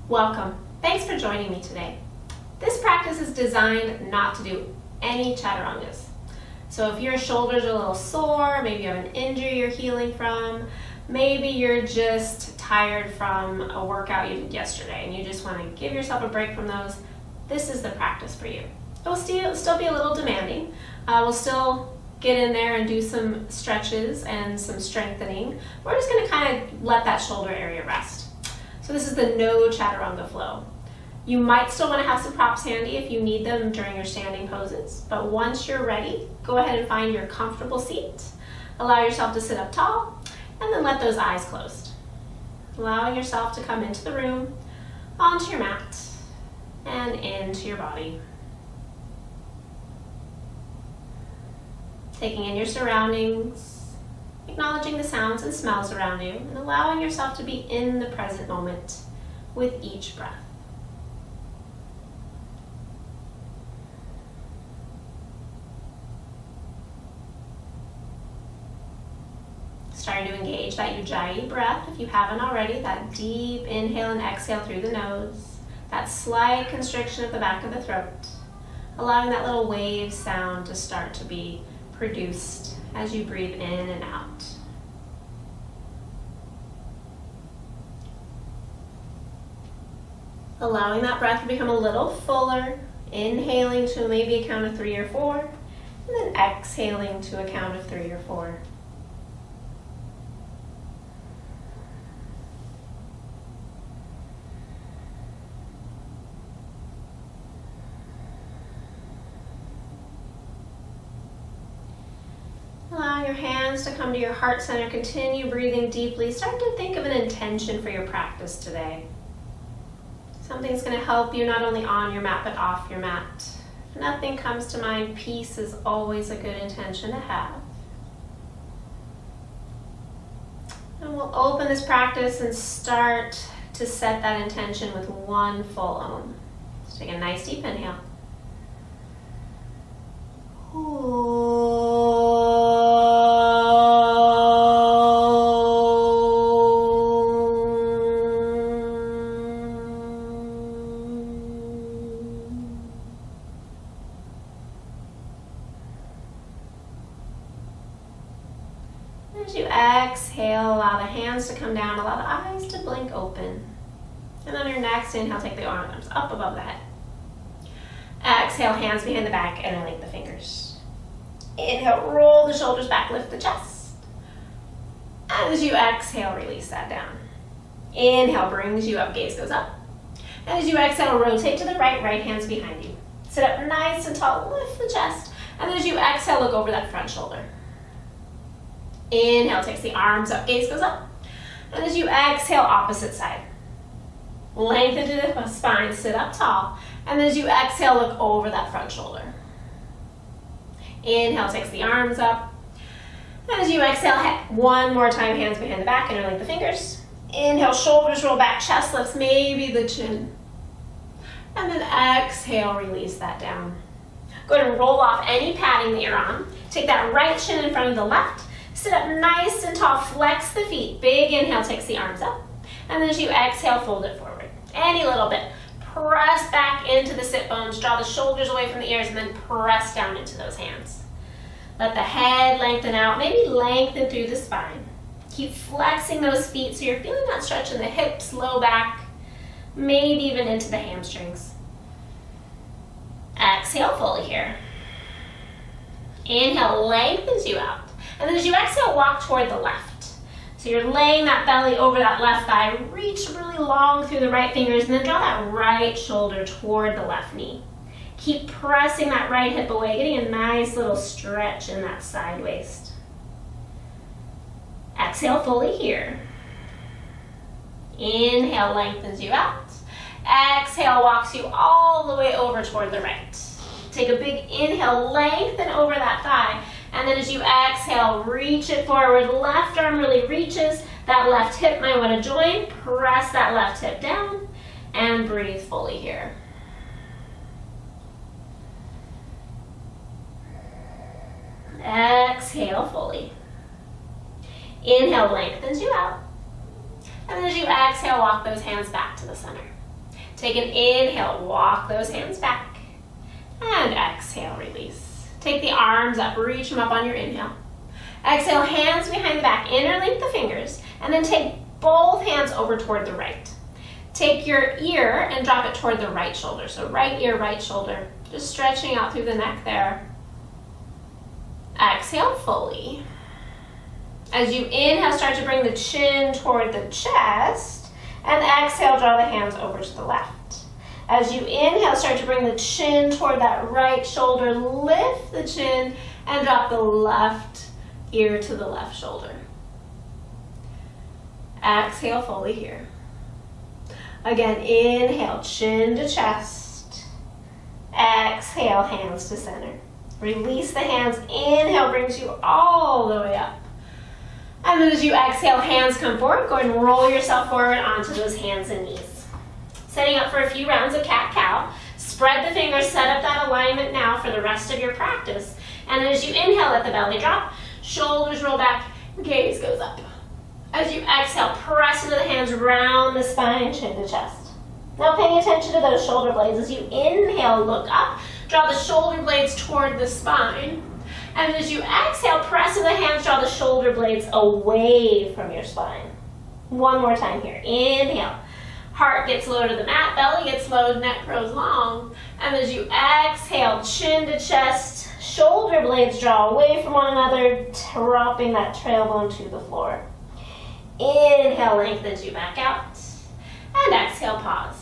Welcome. Thanks for joining me today. This practice is designed not to do any chaturangas. So if your shoulders are a little sore, maybe you have an injury you're healing from, maybe you're just tired from a workout you did yesterday and you just want to give yourself a break from those, this is the practice for you. It will still be a little demanding. We'll still get in there and do some stretches and some strengthening. We're just going to kind of let that shoulder area rest. So this is the no Chaturanga flow. You might still want to have some props handy if you need them during your standing poses, but once you're ready, go ahead and find your comfortable seat. Allow yourself to sit up tall, and then let those eyes closed. Allowing yourself to come into the room, onto your mat, and into your body. Taking in your surroundings, acknowledging the sounds and smells around you, and allowing yourself to be in the present moment with each breath. Starting to engage that Ujjayi breath, if you haven't already, that deep inhale and exhale through the nose, that slight constriction at the back of the throat, allowing that little wave sound to start to be produced as you breathe in and out. Allowing that breath to become a little fuller, inhaling to maybe a count of 3 or 4, and then exhaling to a count of 3 or 4. Allow your hands to come to your heart center. Continue breathing deeply. Start to think of an intention for your practice today. Something's going to help you not only on your mat but off your mat. If nothing comes to mind, peace is always a good intention to have. And we'll open this practice and start to set that intention with one full Om. Let's take a nice deep inhale. As you exhale, allow the hands to come down, allow the eyes to blink open. And on your next inhale, take the arms up above the head. Exhale, hands behind the back, and interlink the fingers. Inhale, roll the shoulders back, lift the chest. And as you exhale, release that down. Inhale brings you up, gaze goes up. And as you exhale, rotate to the right, right hand's behind you. Sit up nice and tall, lift the chest. And as you exhale, look over that front shoulder. Inhale, takes the arms up, gaze goes up. And as you exhale, opposite side. Lengthen to the spine, sit up tall. And as you exhale, look over that front shoulder. Inhale, takes the arms up. And as you exhale, one more time, hands behind the back, interlink the fingers. Inhale, shoulders roll back, chest lifts, maybe the chin. And then exhale, release that down. Go ahead and roll off any padding that you're on. Take that right shin in front of the left. Sit up nice and tall, flex the feet. Big inhale takes the arms up. And then as you exhale, fold it forward. Any little bit. Press back into the sit bones, draw the shoulders away from the ears, and then press down into those hands. Let the head lengthen out, maybe lengthen through the spine. Keep flexing those feet so you're feeling that stretch in the hips, low back, maybe even into the hamstrings. Exhale fully here. Inhale, lengthens you out. And then as you exhale, walk toward the left. So you're laying that belly over that left thigh, reach really long through the right fingers, and then draw that right shoulder toward the left knee. Keep pressing that right hip away, getting a nice little stretch in that side waist. Exhale fully here. Inhale, lengthens you out. Exhale, walks you all the way over toward the right. Take a big inhale, lengthen over that thigh. And then as you exhale, reach it forward. Left arm really reaches. That left hip might want to join. Press that left hip down and breathe fully here. Exhale fully. Inhale, lengthens you out. And then as you exhale, walk those hands back to the center. Take an inhale, walk those hands back. And exhale, release. Take the arms up, reach them up on your inhale. Exhale, hands behind the back, interlink the fingers, and then take both hands over toward the right. Take your ear and drop it toward the right shoulder. So right ear, right shoulder. Just stretching out through the neck there. Exhale fully. As you inhale, start to bring the chin toward the chest, and exhale, draw the hands over to the left. As you inhale, start to bring the chin toward that right shoulder, lift the chin, and drop the left ear to the left shoulder. Exhale fully here. Again, inhale, chin to chest. Exhale, hands to center. Release the hands. Inhale brings you all the way up. And then as you exhale, hands come forward. Go ahead and roll yourself forward onto those hands and knees. Setting up for a few rounds of cat-cow. Spread the fingers, set up that alignment now for the rest of your practice. And as you inhale, let the belly drop. Shoulders roll back, gaze goes up. As you exhale, press into the hands, round the spine, chin to chest. Now paying attention to those shoulder blades. As you inhale, look up, draw the shoulder blades toward the spine. And as you exhale, press into the hands, draw the shoulder blades away from your spine. One more time here. Inhale. Heart gets low to the mat, belly gets low, neck grows long. And as you exhale, chin to chest, shoulder blades draw away from one another, dropping that tailbone to the floor. Inhale, lengthens you back out. And exhale, pause.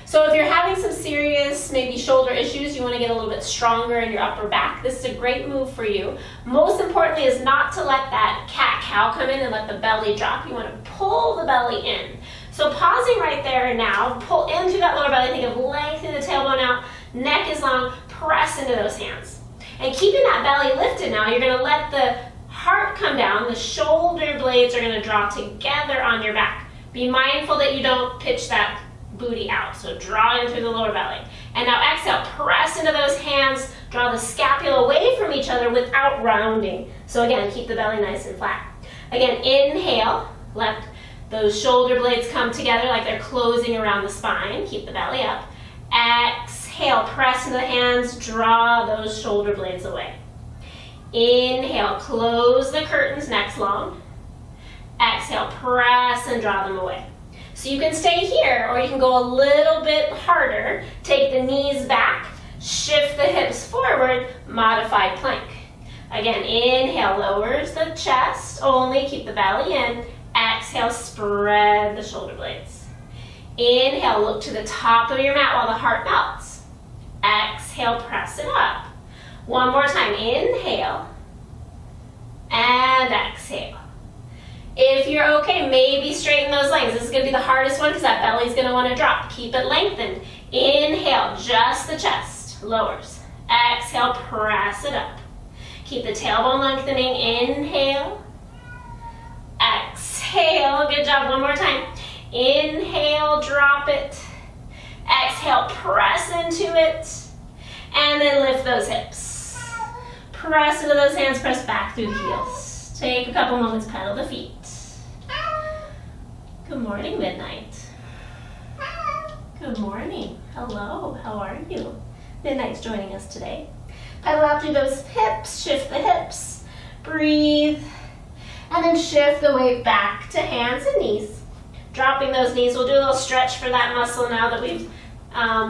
So if you're having some serious, maybe shoulder issues, you want to get a little bit stronger in your upper back, this is a great move for you. Most importantly is not to let that cat-cow come in and let the belly drop. You want to pull the belly in. So pausing right there and now, pull into that lower belly. Think of lengthening the tailbone out, neck is long, press into those hands. And keeping that belly lifted now, you're going to let the heart come down, the shoulder blades are going to draw together on your back. Be mindful that you don't pitch that booty out, so draw in through the lower belly. And now exhale, press into those hands, draw the scapula away from each other without rounding. So again, keep the belly nice and flat. Again, inhale, let those shoulder blades come together like they're closing around the spine, keep the belly up. Exhale, press into the hands, draw those shoulder blades away. Inhale, close the curtains, neck's long. Exhale, press and draw them away. So you can stay here or you can go a little bit harder. Take the knees back, shift the hips forward, modified plank. Again, inhale, lowers the chest only, keep the belly in. Exhale, spread the shoulder blades. Inhale, look to the top of your mat while the heart melts. Exhale, press it up. One more time, inhale, and exhale. If you're okay, maybe straighten those legs. This is going to be the hardest one because that belly's going to want to drop. Keep it lengthened. Inhale, just the chest, lowers. Exhale, press it up. Keep the tailbone lengthening. Inhale, exhale. Good job. One more time. Inhale, drop it. Exhale, press into it. And then lift those hips. Press into those hands, press back through the heels. Take a couple moments, pedal the feet. Good morning, Midnight. Good morning. Hello, how are you? Midnight's joining us today. Pedal out through those hips, shift the hips, breathe, and then shift the weight back to hands and knees. Dropping those knees, we'll do a little stretch for that muscle now that we've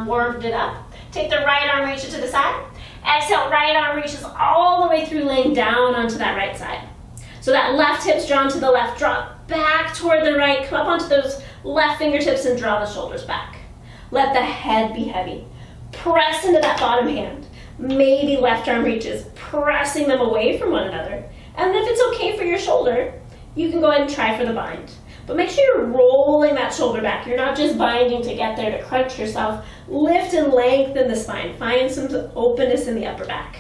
warmed it up. Take the right arm, reach it to the side. Exhale, right arm reaches all the way through, laying down onto that right side. So that left hip's drawn to the left, drop back toward the right, come up onto those left fingertips and draw the shoulders back. Let the head be heavy. Press into that bottom hand. Maybe left arm reaches, pressing them away from one another. And if it's okay for your shoulder, you can go ahead and try for the bind. But make sure you're rolling that shoulder back. You're not just binding to get there to crunch yourself. Lift and lengthen the spine. Find some openness in the upper back.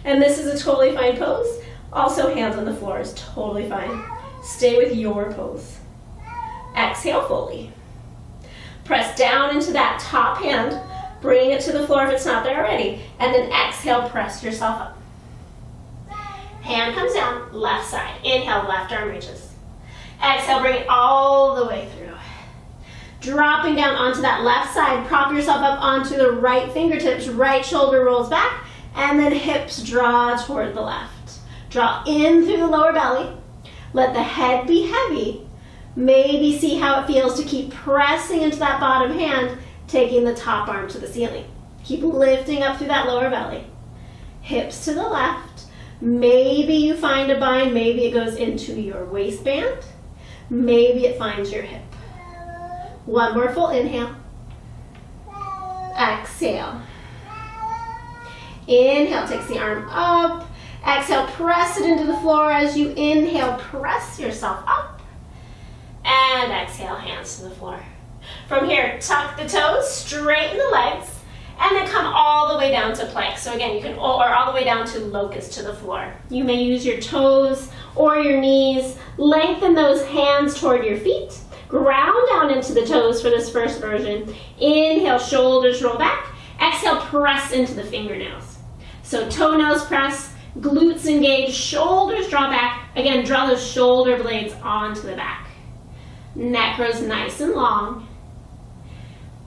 And this is a totally fine pose. Also, hands on the floor is totally fine. Stay with your pose. Exhale fully. Press down into that top hand. Bring it to the floor if it's not there already. And then exhale, press yourself up. Hand comes down, left side. Inhale, left arm reaches. Exhale, bring it all the way through. Dropping down onto that left side, prop yourself up onto the right fingertips, right shoulder rolls back, and then hips draw toward the left. Draw in through the lower belly. Let the head be heavy. Maybe see how it feels to keep pressing into that bottom hand, taking the top arm to the ceiling. Keep lifting up through that lower belly. Hips to the left. Maybe you find a bind, maybe it goes into your waistband. Maybe it finds your hip. One more full inhale. Exhale. Inhale, takes the arm up. Exhale, press it into the floor as you inhale, press yourself up. And exhale, hands to the floor. From here, tuck the toes, straighten the legs, and then come all the way down to plank. So again, you can, or all the way down to locust to the floor. You may use your toes or your knees. Lengthen those hands toward your feet. Ground down into the toes for this first version. Inhale, shoulders roll back. Exhale, press into the fingernails. So toe nose press, glutes engage, shoulders draw back. Again, draw those shoulder blades onto the back. Neck grows nice and long.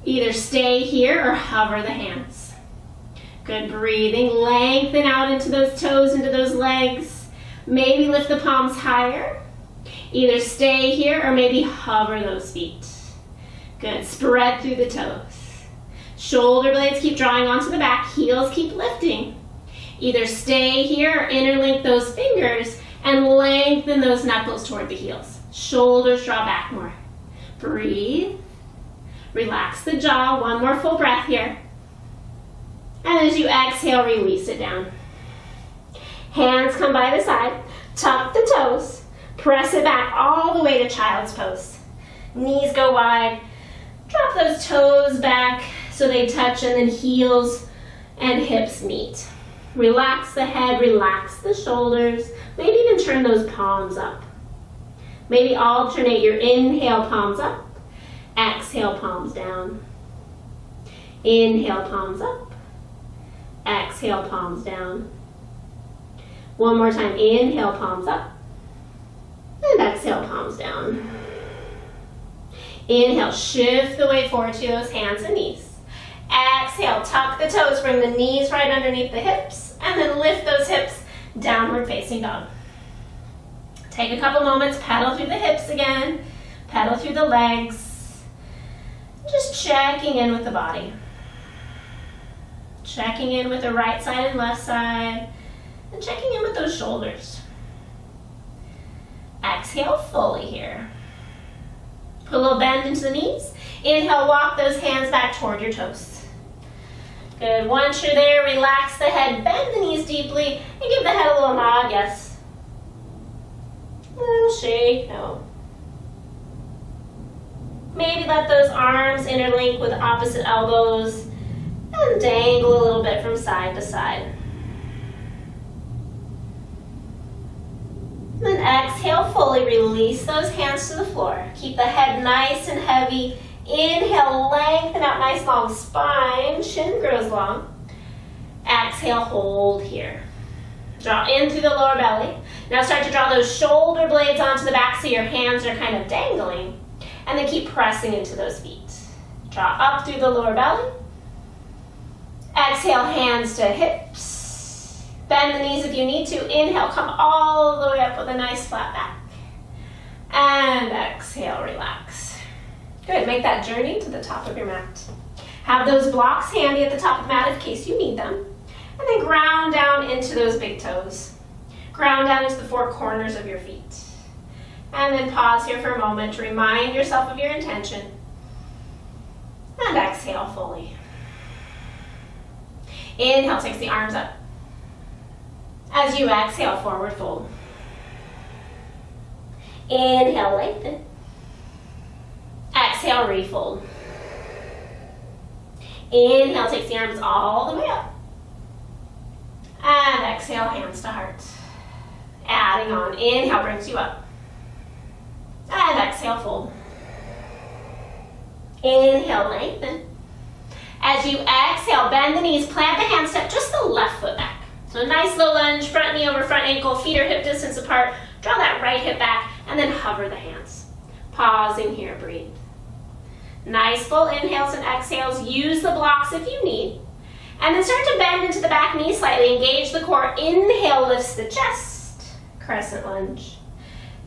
Either stay here or hover the hands. Good breathing. Lengthen out into those toes, into those legs. Maybe lift the palms higher. Either stay here or maybe hover those feet. Good. Spread through the toes. Shoulder blades keep drawing onto the back. Heels keep lifting. Either stay here or interlink those fingers and lengthen those knuckles toward the heels. Shoulders draw back more. Breathe. Relax the jaw. One more full breath here. And as you exhale, release it down. Hands come by the side. Tuck the toes. Press it back all the way to child's pose. Knees go wide. Drop those toes back so they touch, and then heels and hips meet. Relax the head, relax the shoulders. Maybe even turn those palms up. Maybe alternate your inhale, palms up. Exhale, palms down. Inhale, palms up. Exhale, palms down. One more time. Inhale, palms up. And exhale, palms down. Inhale, shift the weight forward to those hands and knees. Exhale, tuck the toes, bring the knees right underneath the hips, and then lift those hips, downward facing dog. Take a couple moments, pedal through the hips again, pedal through the legs. Just checking in with the body. Checking in with the right side and left side, and checking in with those shoulders. Exhale fully here. Put a little bend into the knees. Inhale, walk those hands back toward your toes. Good. Once you're there, relax the head, bend the knees deeply, and give the head a little nod, yes. A little shake, no. Maybe let those arms interlink with opposite elbows and dangle a little bit from side to side. Then exhale fully, release those hands to the floor. Keep the head nice and heavy. Inhale, lengthen out, nice long spine, chin grows long. Exhale, hold here. Draw in through the lower belly. Now start to draw those shoulder blades onto the back so your hands are kind of dangling. And then keep pressing into those feet. Draw up through the lower belly. Exhale, hands to hips. Bend the knees if you need to. Inhale, come all the way up with a nice flat back. And exhale, relax. Good, make that journey to the top of your mat. Have those blocks handy at the top of the mat in case you need them. And then ground down into those big toes. Ground down into the four corners of your feet. And then pause here for a moment to remind yourself of your intention. And exhale fully. Inhale, takes the arms up. As you exhale, forward fold. Inhale, lengthen. Exhale, refold. Inhale, takes the arms all the way up. And exhale, hands to heart. Adding on. Inhale brings you up. And exhale, fold. Inhale, lengthen. As you exhale, bend the knees, plant the hands, step just the left foot back. So a nice low lunge, front knee over front ankle, feet are hip distance apart. Draw that right hip back, and then hover the hands. Pausing here, breathe. Nice full inhales and exhales. Use the blocks if you need. And then start to bend into the back knee slightly. Engage the core. Inhale, lifts the chest. Crescent lunge.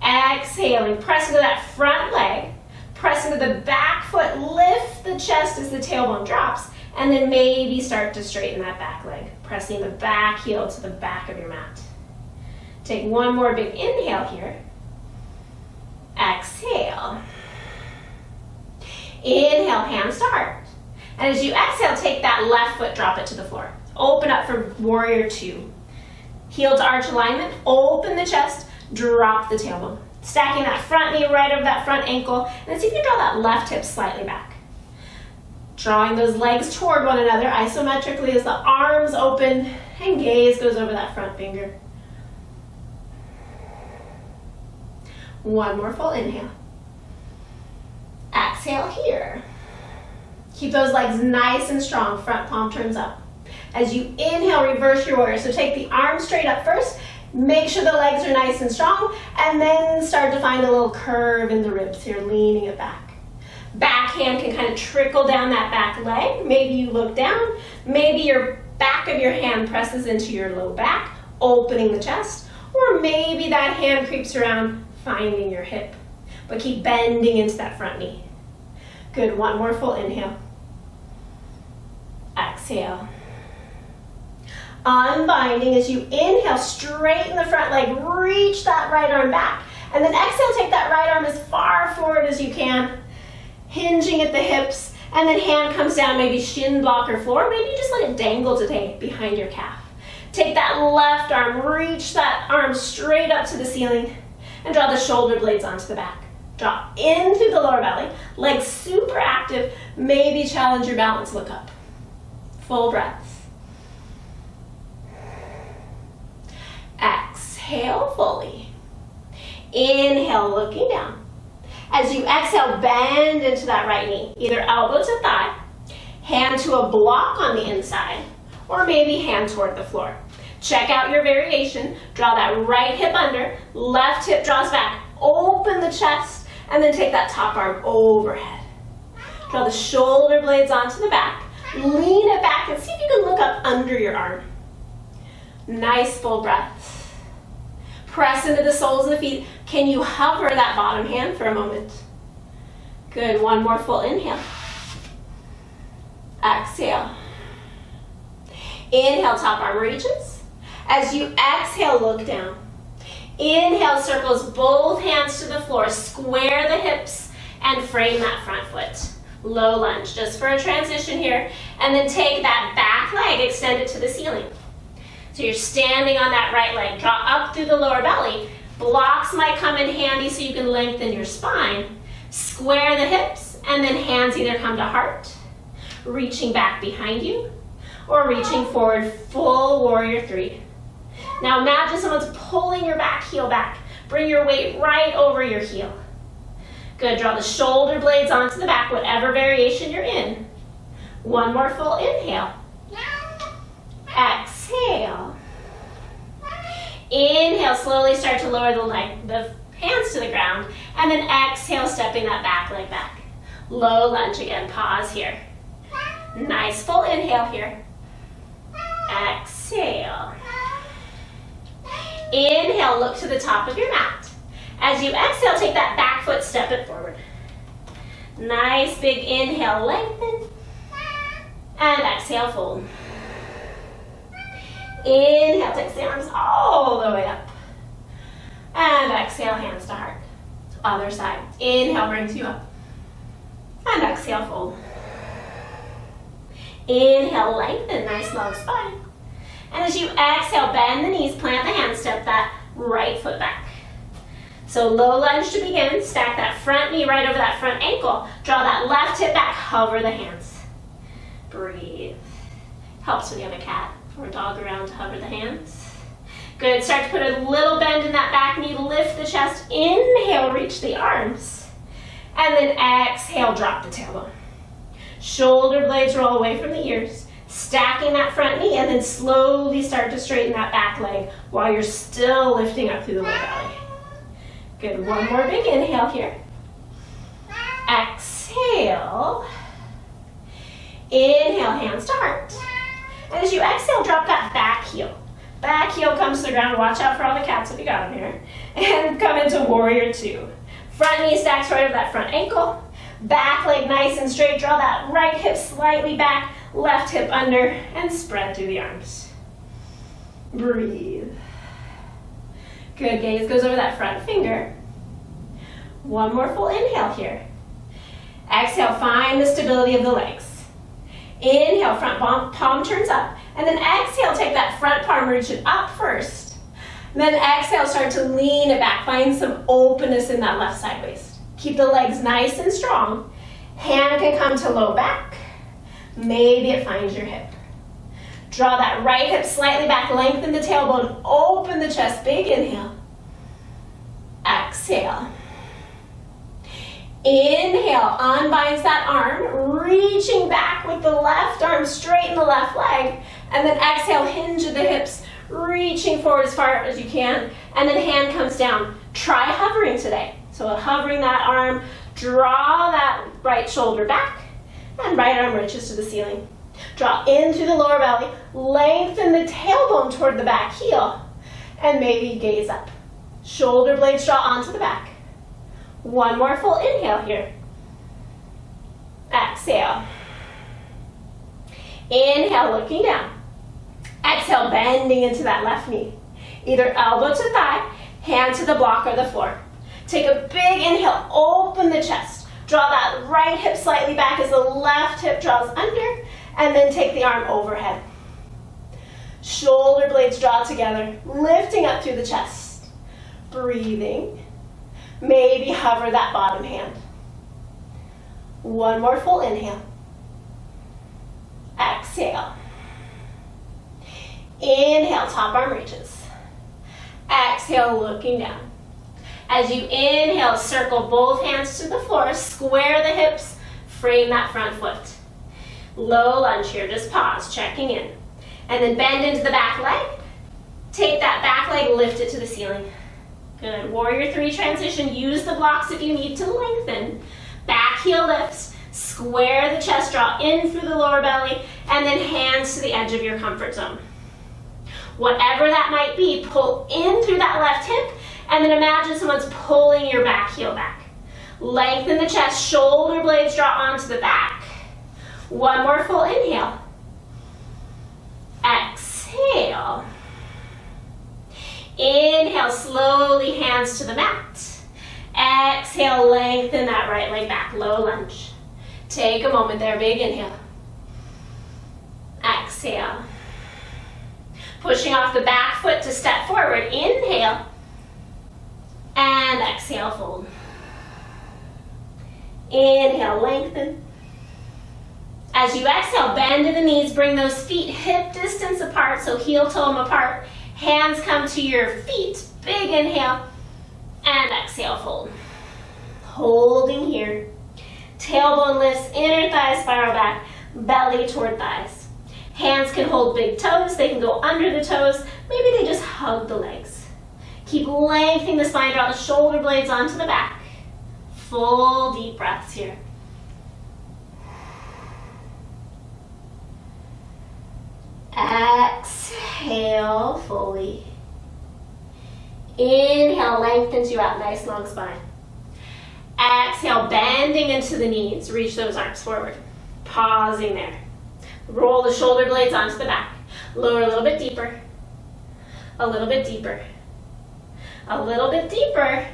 Exhaling, press into that front leg. Press into the back foot. Lift the chest as the tailbone drops. And then maybe start to straighten that back leg. Pressing the back heel to the back of your mat. Take one more big inhale here. Exhale. Inhale, hands to heart. And as you exhale, take that left foot, drop it to the floor. Open up for warrior two. Heel to arch alignment, open the chest, drop the tailbone. Stacking that front knee right over that front ankle, and then see if you can draw that left hip slightly back. Drawing those legs toward one another isometrically as the arms open and gaze goes over that front finger. One more full inhale. Exhale here. Keep those legs nice and strong, front palm turns up. As you inhale, reverse your warrior. So take the arms straight up first, make sure the legs are nice and strong, and then start to find a little curve in the ribs here, leaning it back. Back hand can kind of trickle down that back leg. Maybe you look down, maybe your back of your hand presses into your low back, opening the chest, or maybe that hand creeps around, finding your hip. But keep bending into that front knee. Good, one more full inhale. Exhale. Unbinding as you inhale, straighten the front leg, reach that right arm back. And then exhale, take that right arm as far forward as you can, hinging at the hips, and then hand comes down, maybe shin block or floor, maybe you just let it dangle today behind your calf. Take that left arm, reach that arm straight up to the ceiling, and draw the shoulder blades onto the back. Draw in through the lower belly, legs super active, maybe challenge your balance, look up. Full breath. Exhale fully. Inhale, looking down. As you exhale, bend into that right knee, either elbow to thigh, hand to a block on the inside, or maybe hand toward the floor. Check out your variation. Draw that right hip under, left hip draws back, open the chest, and then take that top arm overhead. Draw the shoulder blades onto the back, lean it back, and see if you can look up under your arm. Nice full breath. Press into the soles of the feet. Can you hover that bottom hand for a moment? Good, one more full inhale. Exhale. Inhale, top arm reaches. As you exhale, look down. Inhale, circles both hands to the floor. Square the hips and frame that front foot. Low lunge, just for a transition here. And then take that back leg, extend it to the ceiling. So you're standing on that right leg. Draw up through the lower belly. Blocks might come in handy so you can lengthen your spine. Square the hips, and then hands either come to heart, reaching back behind you, or reaching forward, full warrior three. Now imagine someone's pulling your back heel back. Bring your weight right over your heel. Good, draw the shoulder blades onto the back, whatever variation you're in. One more full inhale. Exhale. Inhale, slowly start to lower the hands to the ground, and then exhale, stepping that back leg back. Low lunge again, pause here. Nice full inhale here. Exhale. Inhale, look to the top of your mat. As you exhale, take that back foot, step it forward. Nice big inhale, lengthen. And exhale, fold. Inhale, takes the arms all the way up. And exhale, hands to heart. Other side. Inhale, brings you up. And exhale, fold. Inhale, lengthen, nice long spine. And as you exhale, bend the knees, plant the hands, step that right foot back. So low lunge to begin. Stack that front knee right over that front ankle. Draw that left hip back, hover the hands. Breathe. Helps when you have a cat or a dog around to hover the hands. Good, start to put a little bend in that back knee, lift the chest, inhale, reach the arms. And then exhale, drop the tailbone. Shoulder blades roll away from the ears, stacking that front knee, and then slowly start to straighten that back leg while you're still lifting up through the low belly. Good, one more big inhale here. Exhale. exhale. Inhale, hands to heart. And as you exhale, drop that back heel. Back heel comes to the ground. Watch out for all the cats if you got them here. And come into warrior two. Front knee stacks right over that front ankle. Back leg nice and straight. Draw that right hip slightly back. Left hip under. And spread through the arms. Breathe. Good. Gaze goes over that front finger. One more full inhale here. Exhale, find the stability of the legs. Inhale, front palm turns up. And then exhale, take that front palm, reach it up first. And then exhale, start to lean it back. Find some openness in that left side waist. Keep the legs nice and strong. Hand can come to low back. Maybe it finds your hip. Draw that right hip slightly back, lengthen the tailbone, open the chest, big inhale. Exhale. Inhale, unbinds that arm, reaching back with the left arm, straighten the left leg, and then exhale, hinge of the hips, reaching forward as far as you can, and then hand comes down. Try hovering today. So hovering that arm, draw that right shoulder back, and right arm reaches to the ceiling. Draw in through the lower belly, lengthen the tailbone toward the back heel, and maybe gaze up. Shoulder blades draw onto the back. One more full inhale here. Exhale. Inhale, looking down. Exhale, bending into that left knee. Either elbow to thigh, hand to the block or the floor. Take a big inhale, open the chest. Draw that right hip slightly back as the left hip draws under, and then take the arm overhead. Shoulder blades draw together, lifting up through the chest. Breathing. Maybe hover that bottom hand. One more full inhale. Exhale. Inhale, top arm reaches. Exhale, looking down. As you inhale, circle both hands to the floor, square the hips, frame that front foot. Low lunge here, just pause, checking in. And then bend into the back leg. Take that back leg, lift it to the ceiling. Good. Warrior three transition. Use the blocks if you need to lengthen. Back heel lifts. Square the chest, draw in through the lower belly, and then hands to the edge of your comfort zone. Whatever that might be, pull in through that left hip, and then imagine someone's pulling your back heel back. Lengthen the chest, shoulder blades draw onto the back. One more full inhale. Exhale. Inhale, slowly hands to the mat. Exhale, lengthen that right leg back, low lunge. Take a moment there, big inhale. Exhale. Pushing off the back foot to step forward. Inhale. And exhale, fold. Inhale, lengthen. As you exhale, bend to the knees, bring those feet hip distance apart, so heel toe them apart. Hands come to your feet, big inhale, and exhale, fold. Holding here. Tailbone lifts, inner thighs spiral back, belly toward thighs. Hands can hold big toes, they can go under the toes, maybe they just hug the legs. Keep lengthening the spine, draw the shoulder blades onto the back. Full deep breaths here. Exhale fully. Inhale, lengthens you out, nice long spine. Exhale, bending into the knees, reach those arms forward. Pausing there. Roll the shoulder blades onto the back. Lower a little bit deeper. A little bit deeper. A little bit deeper.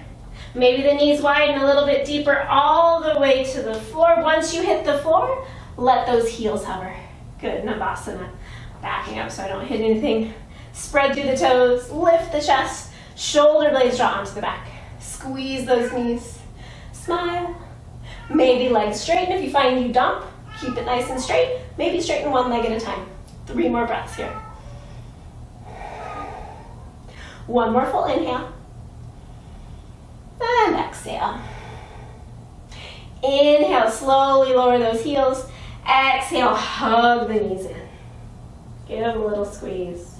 Maybe the knees widen a little bit deeper all the way to the floor. Once you hit the floor, let those heels hover. Good, Navasana. Backing up so I don't hit anything. Spread through the toes, lift the chest, shoulder blades draw onto the back. Squeeze those knees. Smile. Maybe legs straighten. If you find you dump, keep it nice and straight. Maybe straighten one leg at a time. 3 more breaths here. One more full inhale. And exhale. Inhale, slowly lower those heels. Exhale, hug the knees in. Give them a little squeeze.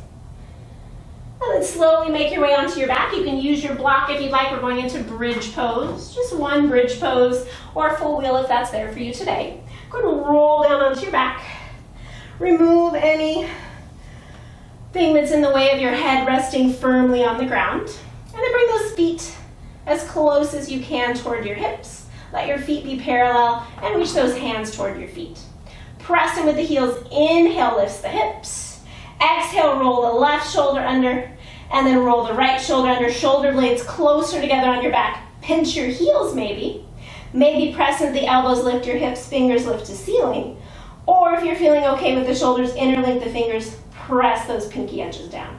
And then slowly make your way onto your back. You can use your block if you'd like. We're going into bridge pose, just one bridge pose, or full wheel if that's there for you today. Go ahead and roll down onto your back. Remove anything that's in the way of your head resting firmly on the ground. And then bring those feet as close as you can toward your hips. Let your feet be parallel and reach those hands toward your feet. Pressing with the heels, inhale lifts the hips. Exhale, roll the left shoulder under, and then roll the right shoulder under, shoulder blades closer together on your back. Pinch your heels maybe. Maybe press into the elbows, lift your hips, fingers lift to ceiling. Or if you're feeling okay with the shoulders, interlink the fingers, press those pinky edges down.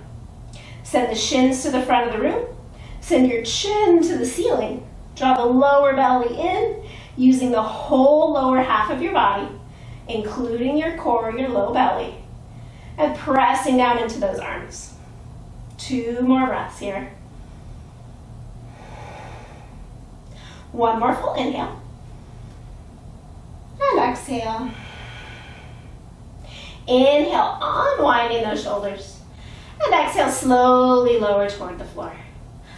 Send the shins to the front of the room. Send your chin to the ceiling. Draw the lower belly in, using the whole lower half of your body, including your core, your low belly, and pressing down into those arms. 2 more breaths here. One more full inhale. And exhale. Inhale, unwinding those shoulders. And exhale, slowly lower toward the floor.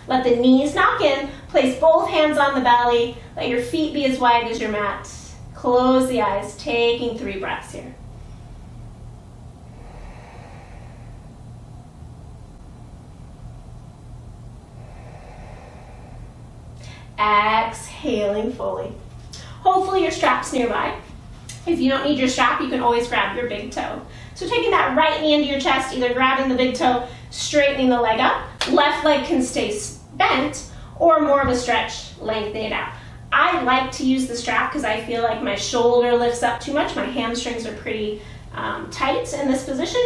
Let the knees knock in. Place both hands on the belly. Let your feet be as wide as your mat. Close the eyes, taking 3 breaths here. Exhaling fully. Hopefully your strap's nearby. If you don't need your strap, you can always grab your big toe. So taking that right knee into your chest, either grabbing the big toe, straightening the leg up. Left leg can stay bent, or more of a stretch, lengthen it out. I like to use the strap because I feel like my shoulder lifts up too much. My hamstrings are pretty tight in this position.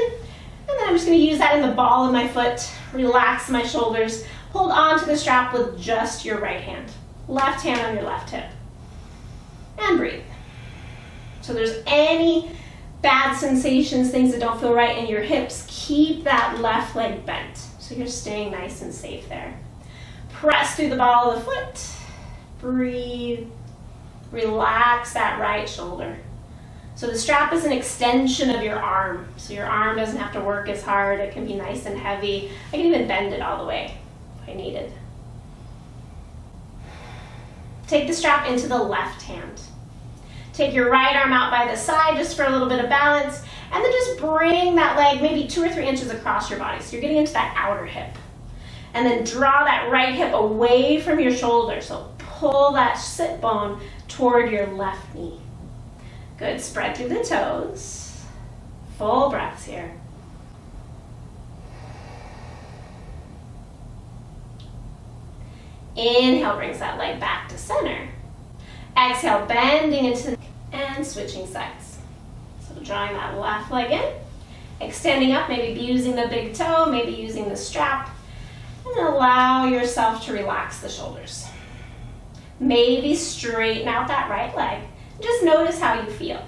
And then I'm just going to use that in the ball of my foot, relax my shoulders, hold on to the strap with just your right hand. Left hand on your left hip. And breathe. So if there's any bad sensations, things that don't feel right in your hips, keep that left leg bent. So you're staying nice and safe there. Press through the ball of the foot. Breathe. Relax that right shoulder. So the strap is an extension of your arm. So your arm doesn't have to work as hard. It can be nice and heavy. I can even bend it all the way if I needed. Take the strap into the left hand. Take your right arm out by the side just for a little bit of balance, and then just bring that leg maybe 2 or 3 inches across your body. So you're getting into that outer hip. And then draw that right hip away from your shoulder. So pull that sit bone toward your left knee. Good, spread through the toes. Full breaths here. Inhale brings that leg back to center. Exhale, bending into and switching sides. So drawing that left leg in, extending up, maybe using the big toe, maybe using the strap, and allow yourself to relax the shoulders. Maybe straighten out that right leg. Just notice how you feel.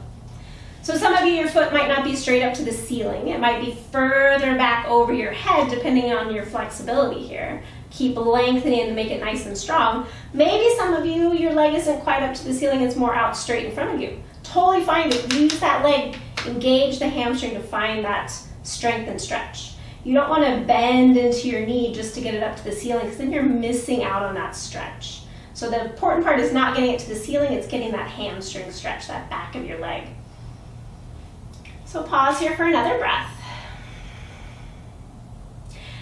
So some of you, your foot might not be straight up to the ceiling. It might be further back over your head, depending on your flexibility here. Keep lengthening to make it nice and strong. Maybe some of you, your leg isn't quite up to the ceiling, it's more out straight in front of you. Totally fine, but use that leg, engage the hamstring to find that strength and stretch. You don't want to bend into your knee just to get it up to the ceiling, because then you're missing out on that stretch. So the important part is not getting it to the ceiling, it's getting that hamstring stretch, that back of your leg. So pause here for another breath.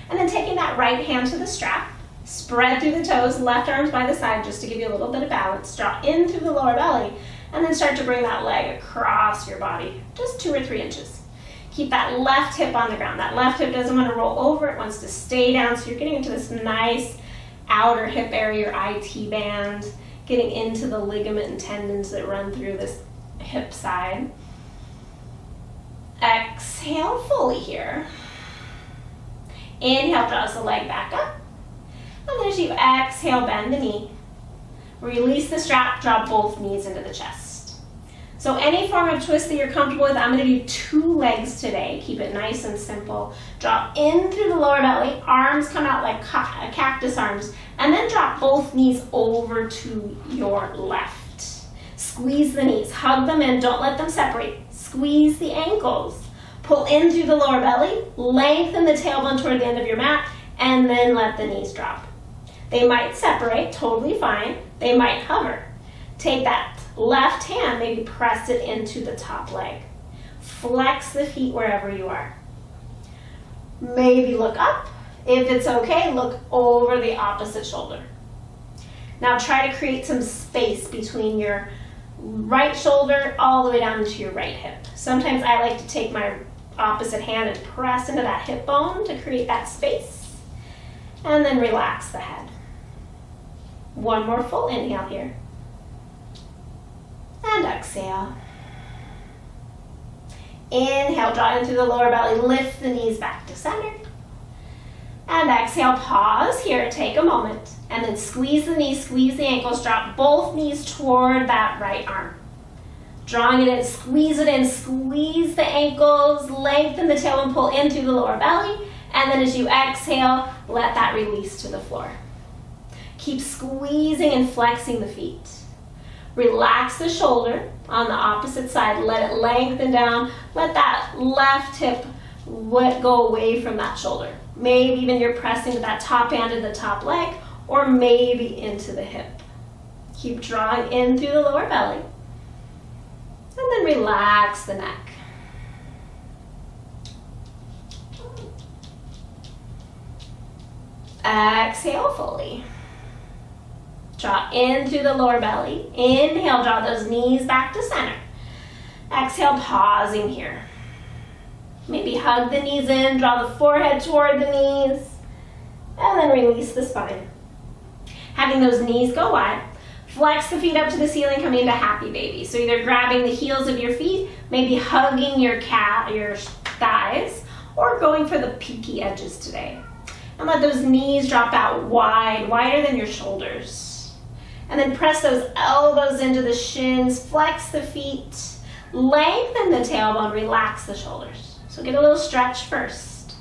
And then taking that right hand to the strap, spread through the toes, left arms by the side just to give you a little bit of balance. Draw in through the lower belly, and then start to bring that leg across your body, just 2 or 3 inches. Keep that left hip on the ground. That left hip doesn't want to roll over, it wants to stay down, so you're getting into this nice outer hip area, your IT band, getting into the ligament and tendons that run through this hip side. Exhale fully here. Inhale, draws the leg back up. And then as you exhale, bend the knee. Release the strap, draw both knees into the chest. So any form of twist that you're comfortable with, I'm going to do 2 legs today. Keep it nice and simple. Drop in through the lower belly, arms come out like cactus arms, and then drop both knees over to your left. Squeeze the knees, hug them in, don't let them separate. Squeeze the ankles. Pull in through the lower belly, lengthen the tailbone toward the end of your mat, and then let the knees drop. They might separate, totally fine. They might hover. Take that left hand, maybe press it into the top leg. Flex the feet wherever you are. Maybe look up. If it's okay, look over the opposite shoulder. Now try to create some space between your right shoulder all the way down into your right hip. Sometimes I like to take my opposite hand and press into that hip bone to create that space. And then relax the head. One more full inhale here. And exhale. Inhale, draw in through the lower belly, lift the knees back to center. And exhale, pause here, take a moment, and then squeeze the knees, squeeze the ankles, drop both knees toward that right arm. Drawing it in, squeeze it in, squeeze the ankles, lengthen the tailbone, pull in through the lower belly, and then as you exhale, let that release to the floor. Keep squeezing and flexing the feet. Relax the shoulder on the opposite side, let it lengthen down, let that left hip go away from that shoulder. Maybe even you're pressing with that top hand to the top leg, or maybe into the hip. Keep drawing in through the lower belly. And then relax the neck. Exhale fully. Draw in through the lower belly. Inhale, draw those knees back to center. Exhale, pausing here. Maybe hug the knees in, draw the forehead toward the knees, and then release the spine. Having those knees go wide, flex the feet up to the ceiling, coming into happy baby. So either grabbing the heels of your feet, maybe hugging your thighs, or going for the peaky edges today. And let those knees drop out wide, wider than your shoulders. And then press those elbows into the shins, flex the feet, lengthen the tailbone, relax the shoulders. So get a little stretch first.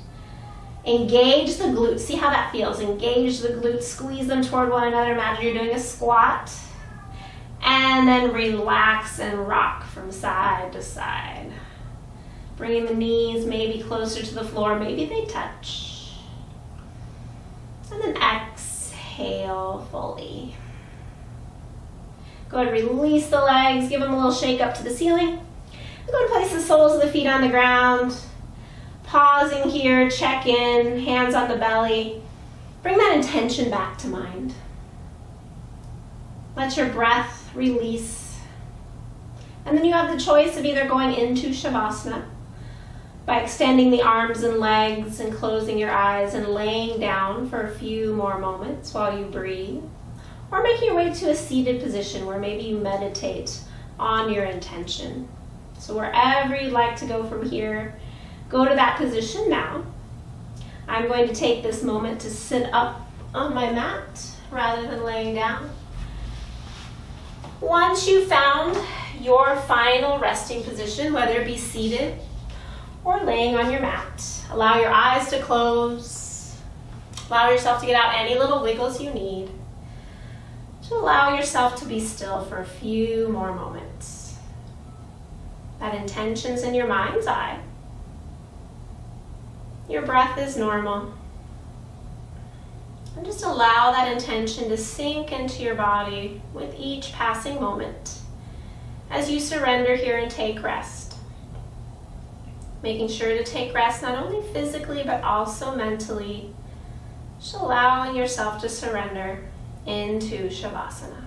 Engage the glutes. See how that feels. Engage the glutes. Squeeze them toward one another. Imagine you're doing a squat. And then relax and rock from side to side. Bringing the knees maybe closer to the floor. Maybe they touch. And then exhale fully. Go ahead and release the legs. Give them a little shake up to the ceiling. Go ahead and place the soles of the feet on the ground. Pausing here, check in, hands on the belly. Bring that intention back to mind. Let your breath release. And then you have the choice of either going into Shavasana by extending the arms and legs and closing your eyes and laying down for a few more moments while you breathe, or making your way to a seated position where maybe you meditate on your intention. So wherever you'd like to go from here, go to that position now. I'm going to take this moment to sit up on my mat rather than laying down. Once you've found your final resting position, whether it be seated or laying on your mat, allow your eyes to close. Allow yourself to get out any little wiggles you need. To allow yourself to be still for a few more moments. That intention's in your mind's eye. Your breath is normal. And just allow that intention to sink into your body with each passing moment as you surrender here and take rest. Making sure to take rest not only physically but also mentally. Just allowing yourself to surrender into Shavasana.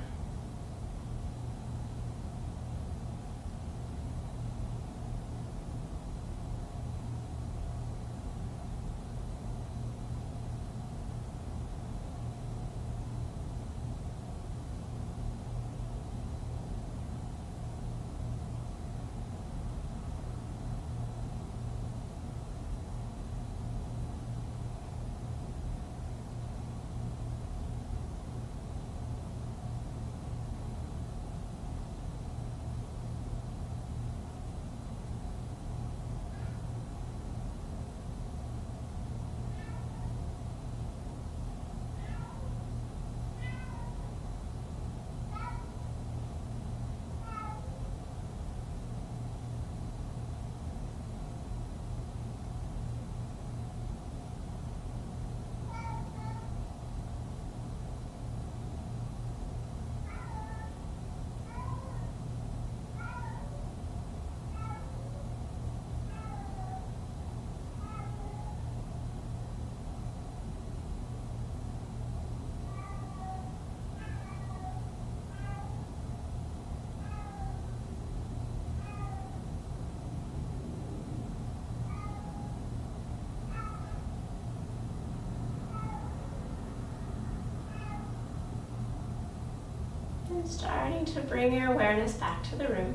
And starting to bring your awareness back to the room.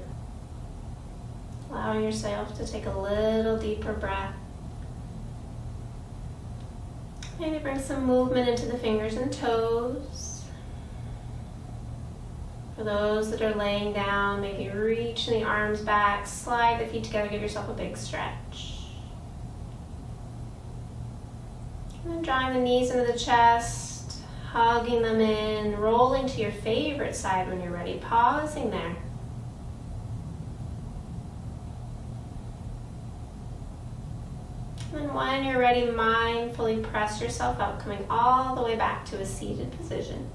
Allowing yourself to take a little deeper breath. Maybe bring some movement into the fingers and toes. For those that are laying down, maybe reach the arms back, slide the feet together, give yourself a big stretch. And then drawing the knees into the chest, hugging them in, rolling to your favorite side when you're ready, pausing there. And when you're ready, mindfully press yourself up, coming all the way back to a seated position.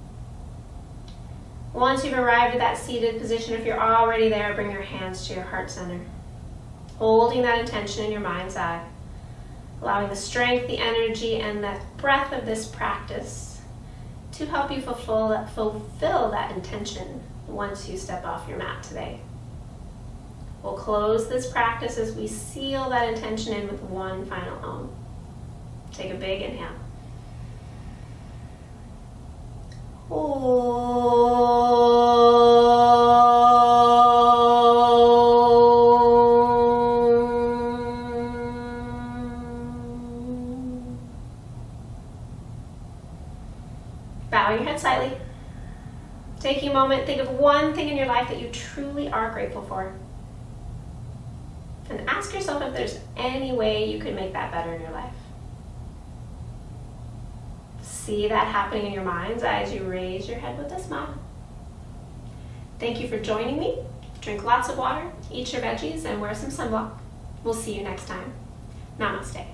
Once you've arrived at that seated position, if you're already there, bring your hands to your heart center. Holding that intention in your mind's eye. Allowing the strength, the energy, and the breath of this practice to help you fulfill that intention once you step off your mat today. We'll close this practice as we seal that intention in with one final Om. Take a big inhale. Bowing your head slightly. Taking a moment, think of one thing in your life that you truly are grateful for. And ask yourself if there's any way you could make that better in your life. See that happening in your mind's eye as you raise your head with a smile. Thank you for joining me. Drink lots of water, eat your veggies, and wear some sunblock. We'll see you next time. Namaste.